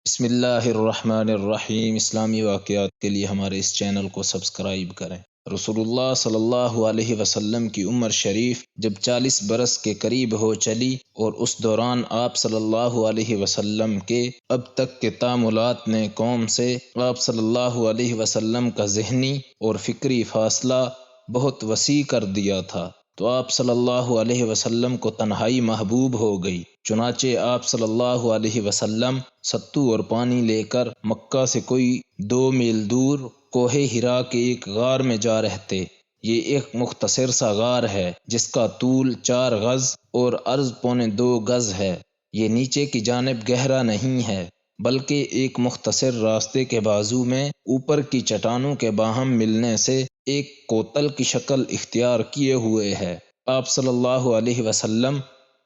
بسم اللہ الرحمن الرحیم۔ اسلامی واقعات کے لیے ہمارے اس چینل کو سبسکرائب کریں۔ رسول اللہ صلی اللہ علیہ وسلم کی عمر شریف جب 40 برس کے قریب ہو چلی اور اس دوران آپ صلی اللہ علیہ وسلم کے اب تک کے تعاملات نے قوم سے آپ صلی اللہ علیہ وسلم کا ذہنی اور فکری فاصلہ بہت وسیع کر دیا تھا، تو آپ صلی اللہ علیہ وسلم کو تنہائی محبوب ہو گئی۔ چنانچہ آپ صلی اللہ علیہ وسلم ستو اور پانی لے کر مکہ سے کوئی 2 میل دور کوہ ہرا کے ایک غار میں جا رہے تھے۔ یہ ایک مختصر سا غار ہے جس کا طول 4 گز اور عرض 1.25 گز ہے۔ یہ نیچے کی جانب گہرا نہیں ہے بلکہ ایک مختصر راستے کے بازو میں اوپر کی چٹانوں کے باہم ملنے سے ایک کوتل کی شکل اختیار کیے ہوئے ہے۔ آپ صلی اللہ علیہ وسلم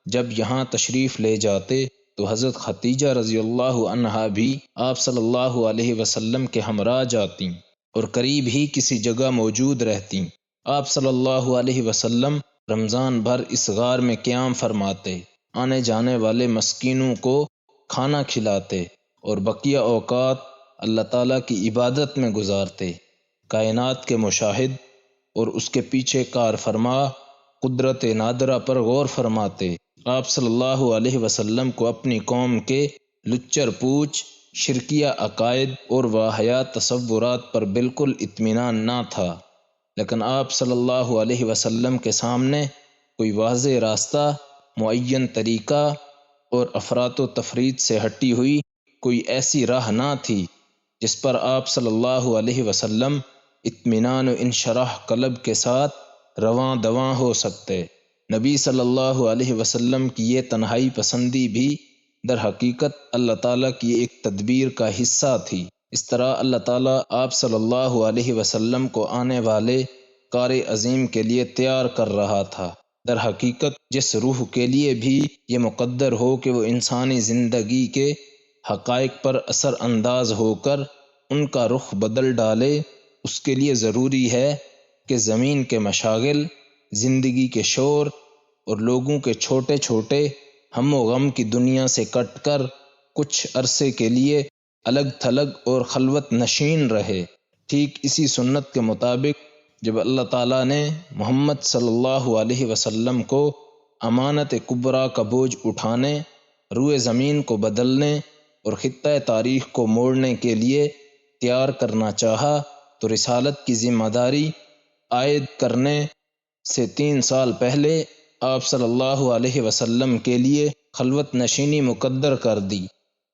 جب یہاں تشریف لے جاتے تو حضرت خدیجہ رضی اللہ عنہا بھی آپ صلی اللہ علیہ وسلم کے ہمراہ جاتیں اور قریب ہی کسی جگہ موجود رہتیں۔ آپ صلی اللہ علیہ وسلم رمضان بھر اس غار میں قیام فرماتے، آنے جانے والے مسکینوں کو کھانا کھلاتے اور بقیہ اوقات اللہ تعالیٰ کی عبادت میں گزارتے۔ کائنات کے مشاہد اور اس کے پیچھے کار فرما قدرت نادرہ پر غور فرماتے۔ آپ صلی اللہ علیہ وسلم کو اپنی قوم کے لچر پوچ شرکیہ عقائد اور واہیات تصورات پر بالکل اطمینان نہ تھا، لیکن آپ صلی اللہ علیہ وسلم کے سامنے کوئی واضح راستہ، معین طریقہ اور افراط و تفریط سے ہٹی ہوئی کوئی ایسی راہ نہ تھی جس پر آپ صلی اللہ علیہ وسلم اطمینان و انشراح قلب کے ساتھ رواں دواں ہو سکتے۔ نبی صلی اللہ علیہ وسلم کی یہ تنہائی پسندی بھی در حقیقت اللہ تعالیٰ کی ایک تدبیر کا حصہ تھی۔ اس طرح اللہ تعالیٰ آپ صلی اللہ علیہ وسلم کو آنے والے کار عظیم کے لیے تیار کر رہا تھا۔ در حقیقت جس روح کے لیے بھی یہ مقدر ہو کہ وہ انسانی زندگی کے حقائق پر اثر انداز ہو کر ان کا رخ بدل ڈالے، اس کے لیے ضروری ہے کہ زمین کے مشاغل، زندگی کے شور اور لوگوں کے چھوٹے چھوٹے ہم و غم کی دنیا سے کٹ کر کچھ عرصے کے لیے الگ تھلگ اور خلوت نشین رہے۔ ٹھیک اسی سنت کے مطابق جب اللہ تعالیٰ نے محمد صلی اللہ علیہ وسلم کو امانت کبریٰ کا بوجھ اٹھانے، روئے زمین کو بدلنے اور خطہ تاریخ کو موڑنے کے لیے تیار کرنا چاہا تو رسالت کی ذمہ داری عائد کرنے سے 3 سال پہلے آپ صلی اللہ علیہ وسلم کے لیے خلوت نشینی مقدر کر دی۔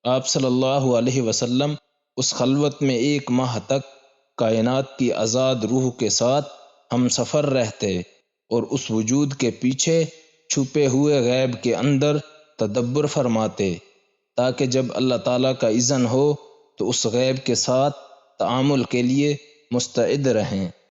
آپ صلی اللہ علیہ وسلم اس خلوت میں 1 ماہ تک کائنات کی آزاد روح کے ساتھ ہم سفر رہتے اور اس وجود کے پیچھے چھپے ہوئے غیب کے اندر تدبر فرماتے، تاکہ جب اللہ تعالیٰ کا اذن ہو تو اس غیب کے ساتھ تعامل کے لیے مستعد رہیں۔